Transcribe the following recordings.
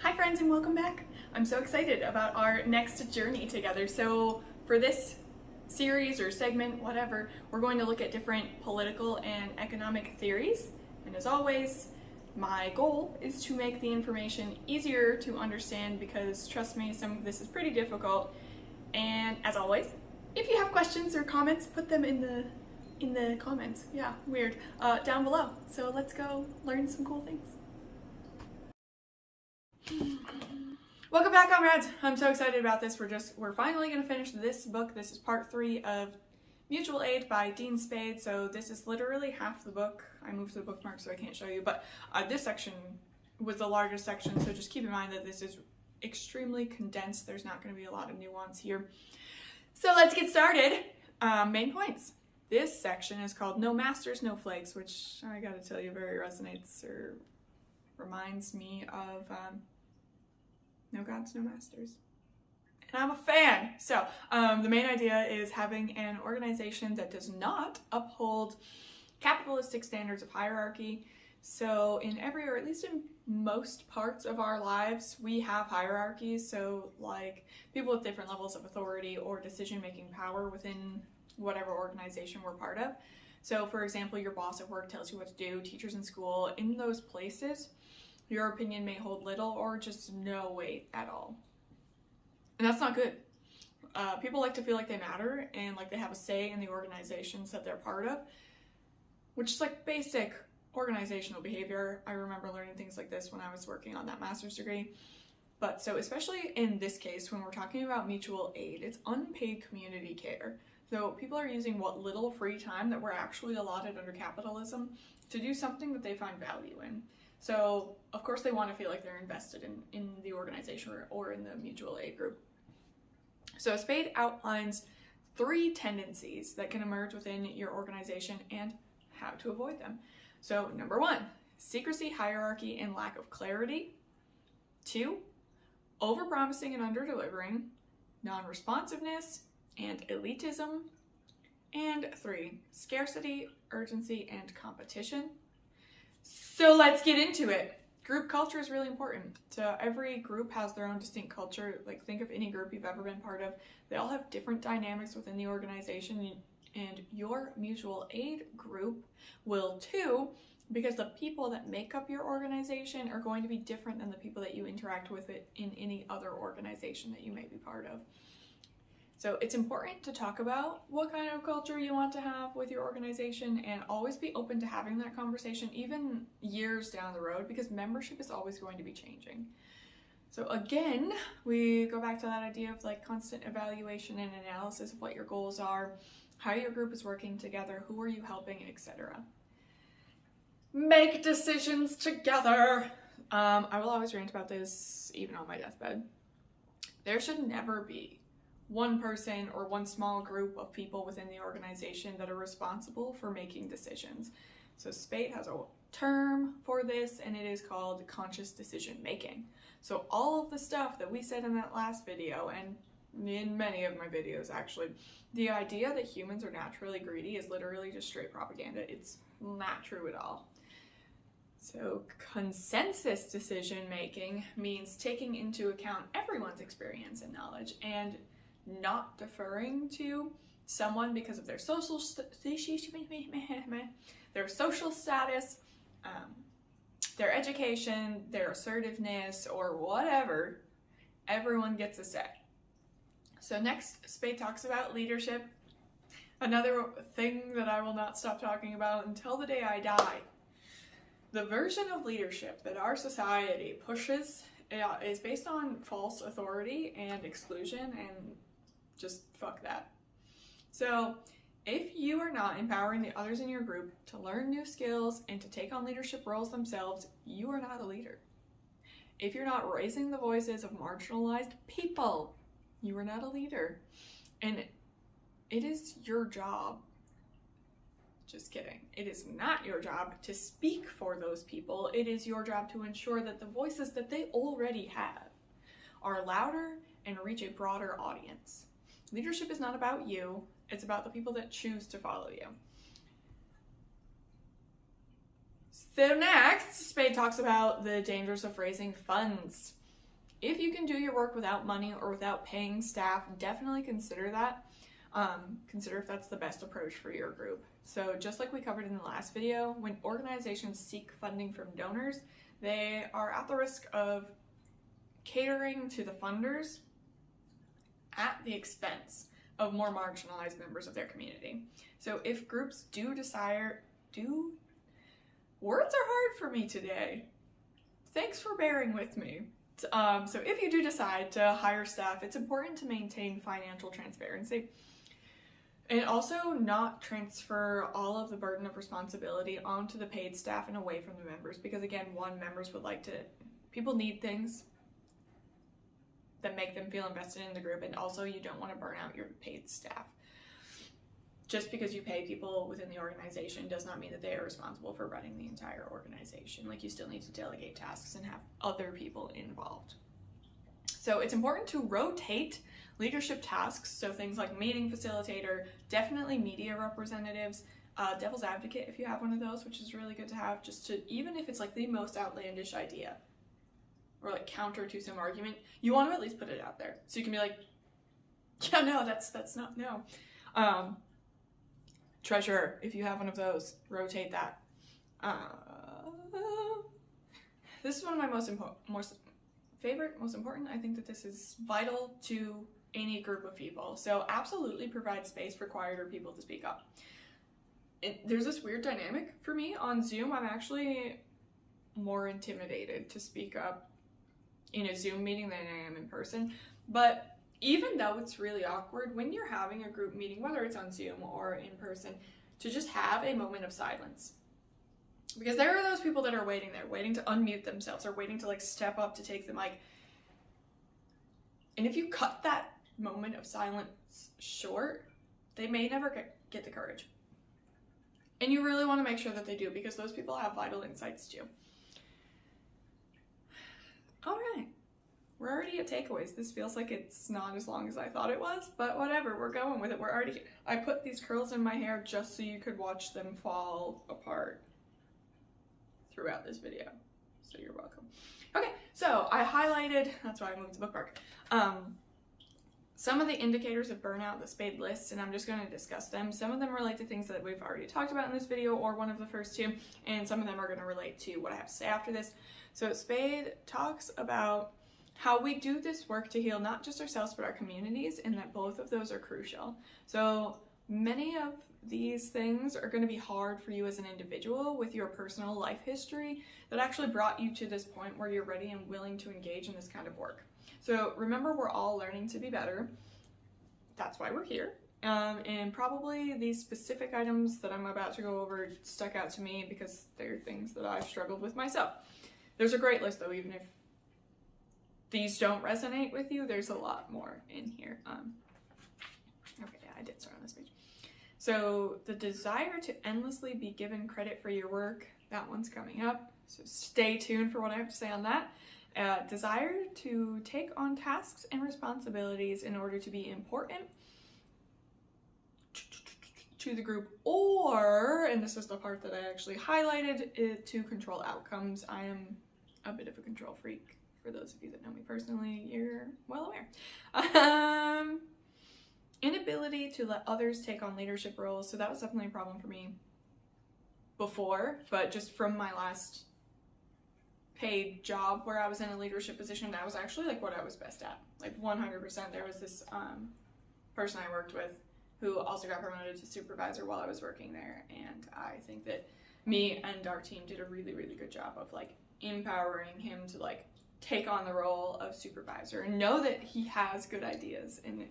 Hi friends and welcome back. I'm so excited about our next journey together. So for this series or segment, whatever, we're going to look at different political and economic theories. And as always, my goal is to make the information easier to understand because trust me, some of this is pretty difficult. And as always, if you have questions or comments, put them in the comments. Yeah, weird. Down below. So let's go learn some cool things. Welcome back, comrades. I'm so excited about this. We're finally going to finish this book. This is part 3 of Mutual Aid by Dean Spade. So this is literally half the book. I moved the bookmark so I can't show you, but this section was the largest section. So just keep in mind that this is extremely condensed. There's not going to be a lot of nuance here. So let's get started. Main points. This section is called No Masters, No Flakes, which I gotta tell you very resonates or reminds me of No Gods, No Masters. And I'm a fan. So the main idea is having an organization that does not uphold capitalistic standards of hierarchy. So in every, or at least in most parts of our lives, we have hierarchies. So like people with different levels of authority or decision-making power within whatever organization we're part of. So for example, your boss at work tells you what to do, teachers in school, in those places, your opinion may hold little or just no weight at all. And that's not good. People like to feel like they matter and like they have a say in the organizations that they're part of, which is like basic organizational behavior. I remember learning things like this when I was working on that master's degree. But so especially in this case, when we're talking about mutual aid, it's unpaid community care. So people are using what little free time that we're actually allotted under capitalism to do something that they find value in. So of course they want to feel like they're invested in the organization or in the mutual aid group. So Spade outlines 3 tendencies that can emerge within your organization and how to avoid them. So number 1, secrecy, hierarchy, and lack of clarity. 2, overpromising and underdelivering, non-responsiveness, and elitism. And 3, scarcity, urgency, and competition. So let's get into it. Group culture is really important. So every group has their own distinct culture. Like think of any group you've ever been part of. They all have different dynamics within the organization, and your mutual aid group will too, because the people that make up your organization are going to be different than the people that you interact with it in any other organization that you may be part of. So it's important to talk about what kind of culture you want to have with your organization and always be open to having that conversation even years down the road, because membership is always going to be changing. So again, we go back to that idea of like constant evaluation and analysis of what your goals are, how your group is working together, who are you helping, etc. Make decisions together. I will always rant about this even on my deathbed. There should never be one person or one small group of people within the organization that are responsible for making decisions. So Spade has a term for this, and it is called conscious decision making. So all of the stuff that we said in that last video, and in many of my videos actually, the idea that humans are naturally greedy is literally just straight propaganda. It's not true at all. So consensus decision making means taking into account everyone's experience and knowledge and not deferring to someone because of their social status, their education, their assertiveness, or whatever. Everyone gets a say. So next, Spade talks about leadership. Another thing that I will not stop talking about until the day I die. The version of leadership that our society pushes is based on false authority and exclusion, and just fuck that. So if you are not empowering the others in your group to learn new skills and to take on leadership roles themselves, you are not a leader. If you're not raising the voices of marginalized people, you are not a leader. And it is your job, just kidding, it is not your job to speak for those people. It is your job to ensure that the voices that they already have are louder and reach a broader audience. Leadership is not about you, it's about the people that choose to follow you. So next, Spade talks about the dangers of raising funds. If you can do your work without money or without paying staff, definitely consider that. Consider if that's the best approach for your group. So just like we covered in the last video, when organizations seek funding from donors, they are at the risk of catering to the funders at the expense of more marginalized members of their community. So if groups words are hard for me today. Thanks for bearing with me. So if you do decide to hire staff, it's important to maintain financial transparency and also not transfer all of the burden of responsibility onto the paid staff and away from the members, because again, members would like to, people need things that make them feel invested in the group, and also you don't want to burn out your paid staff. Just because you pay people within the organization does not mean that they are responsible for running the entire organization. Like, you still need to delegate tasks and have other people involved. So it's important to rotate leadership tasks. So things like meeting facilitator, definitely media representatives, devil's advocate if you have one of those, which is really good to have, just to, even if it's like the most outlandish idea or like counter to some argument, you want to at least put it out there. So you can be like, yeah, no, that's not, no. Treasurer, if you have one of those, rotate that. This is one of my most important. I think that this is vital to any group of people. So absolutely provide space for quieter people to speak up. There's this weird dynamic for me on Zoom. I'm actually more intimidated to speak up in a Zoom meeting than I am in person. But even though it's really awkward, when you're having a group meeting, whether it's on Zoom or in person, to just have a moment of silence. Because there are those people that are waiting there, waiting to unmute themselves or waiting to like step up to take the mic. And if you cut that moment of silence short, they may never get the courage. And you really want to make sure that they do, because those people have vital insights too. All right. We're already at takeaways. This feels like it's not as long as I thought it was, but whatever, we're going with it. I put these curls in my hair just so you could watch them fall apart throughout this video. So you're welcome. Okay, so I highlighted, that's why I moved the bookmark, some of the indicators of burnout that Spade lists, and I'm just going to discuss them. Some of them relate to things that we've already talked about in this video, or one of the first two, and some of them are going to relate to what I have to say after this. So Spade talks about how we do this work to heal not just ourselves but our communities, and that both of those are crucial. So many of these things are going to be hard for you as an individual with your personal life history that actually brought you to this point where you're ready and willing to engage in this kind of work. So remember, we're all learning to be better. That's why we're here. And probably these specific items that I'm about to go over stuck out to me because they're things that I've struggled with myself. There's a great list though, even if these don't resonate with you, there's a lot more in here. Okay, yeah, I did start on this page. So the desire to endlessly be given credit for your work, that one's coming up. So stay tuned for what I have to say on that. Desire to take on tasks and responsibilities in order to be important to the group, or, and this is the part that I actually highlighted, to control outcomes. I am a bit of a control freak. For those of you that know me personally, you're well aware. Inability to let others take on leadership roles. So that was definitely a problem for me before, but just from my last paid job where I was in a leadership position, that was actually like what I was best at. Like 100%. There was this person I worked with who also got promoted to supervisor while I was working there, and I think that me and our team did a really, really good job of like empowering him to like take on the role of supervisor and know that he has good ideas and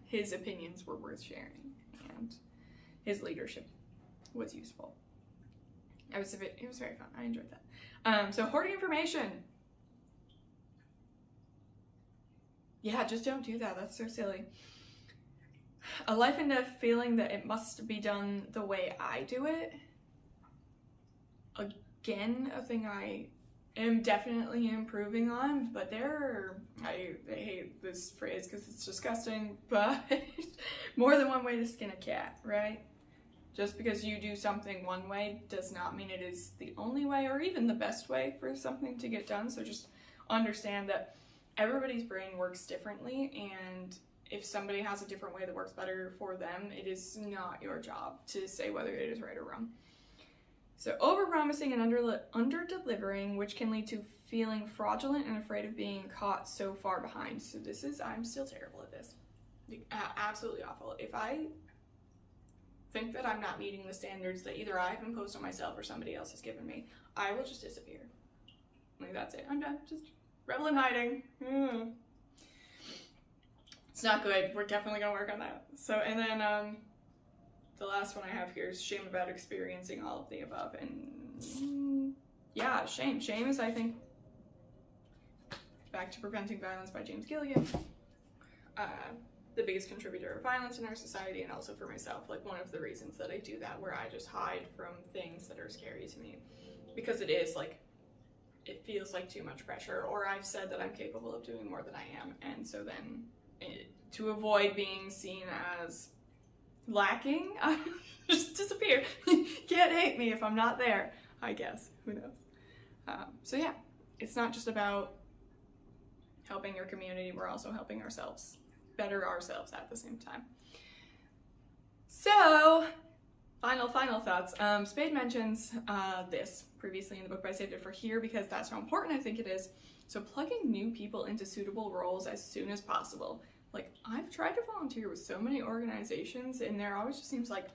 his opinions were worth sharing and his leadership was useful. It was very fun. I enjoyed that. So hoarding information. Yeah, just don't do that. That's so silly. A life into feeling that it must be done the way I do it. Again, a thing I am definitely improving on, but I hate this phrase because it's disgusting, but more than one way to skin a cat, right? Just because you do something one way does not mean it is the only way or even the best way for something to get done. So just understand that everybody's brain works differently, and if somebody has a different way that works better for them, it is not your job to say whether it is right or wrong. So over-promising and under-delivering, which can lead to feeling fraudulent and afraid of being caught so far behind. So I'm still terrible at this. Absolutely awful. If I think that I'm not meeting the standards that either I've imposed on myself or somebody else has given me, I will just disappear. Like, that's it. I'm done. Just rebel in hiding. It's not good. We're definitely gonna work on that. So, and then the last one I have here is shame about experiencing all of the above. And yeah, shame. Shame is, I think, back to Preventing Violence by James Gilligan, the biggest contributor of violence in our society, and also for myself, like one of the reasons that I do that, where I just hide from things that are scary to me, because it is like, it feels like too much pressure, or I've said that I'm capable of doing more than I am, and so then to avoid being seen as lacking, I just disappear. You can't hate me if I'm not there, I guess. Who knows? So yeah, it's not just about helping your community, we're also helping ourselves, better ourselves at the same time. So, final thoughts. Spade mentions this previously in the book, but I saved it for here because that's how important I think it is. So plugging new people into suitable roles as soon as possible. Like, I've tried to volunteer with so many organizations, and there always just seems like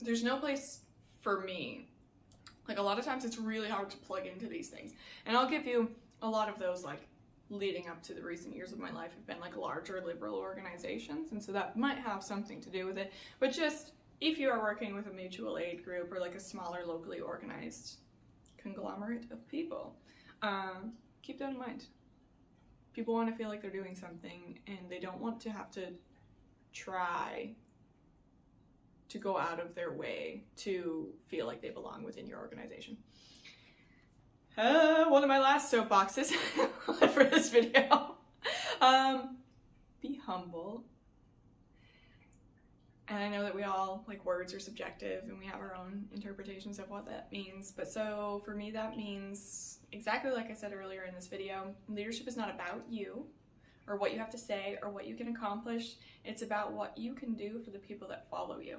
there's no place for me. Like, a lot of times it's really hard to plug into these things. And I'll give you a lot of those, like, leading up to the recent years of my life have been like larger liberal organizations, and so that might have something to do with it. But just if you are working with a mutual aid group or like a smaller locally organized conglomerate of people, keep that in mind. People want to feel like they're doing something, and they don't want to have to try to go out of their way to feel like they belong within your organization. One of my last soapboxes for this video. Be humble. And I know that we all, like, words are subjective and we have our own interpretations of what that means. But so for me, that means exactly like I said earlier in this video, leadership is not about you or what you have to say or what you can accomplish. It's about what you can do for the people that follow you.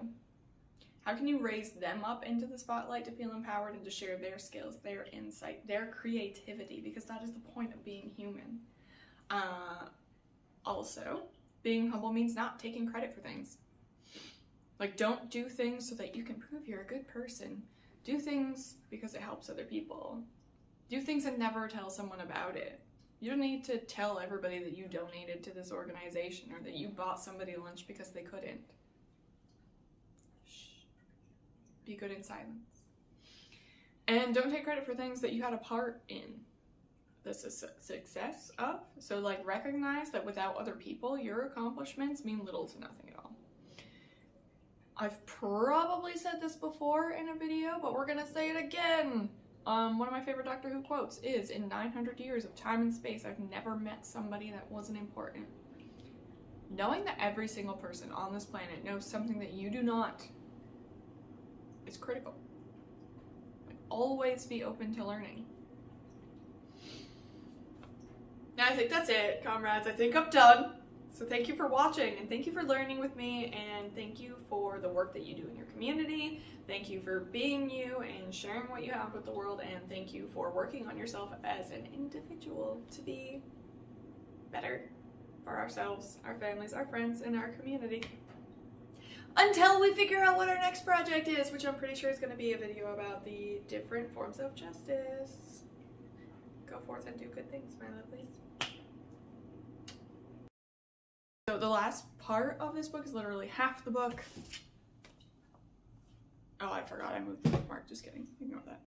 How can you raise them up into the spotlight to feel empowered and to share their skills, their insight, their creativity, because that is the point of being human. Also, being humble means not taking credit for things. Like, don't do things so that you can prove you're a good person. Do things because it helps other people. Do things and never tell someone about it. You don't need to tell everybody that you donated to this organization or that you bought somebody lunch because they couldn't. Be good in silence. And don't take credit for things that you had a part in the success of. So, like, recognize that without other people, your accomplishments mean little to nothing at all. I've probably said this before in a video, but we're gonna say it again. One of my favorite Doctor Who quotes is, "In 900 years of time and space, I've never met somebody that wasn't important." Knowing that every single person on this planet knows something that you do not is critical. Like, always be open to learning. Now I think that's it, comrades. I think I'm done. So thank you for watching, and thank you for learning with me, and thank you for the work that you do in your community. Thank you for being you and sharing what you have with the world, and thank you for working on yourself as an individual to be better for ourselves, our families, our friends, and our community. Until we figure out what our next project is, which I'm pretty sure is going to be a video about the different forms of justice. Go forth and do good things, my lovelies. So the last part of this book is literally half the book. Oh, I forgot I moved the bookmark. Just kidding. Ignore that.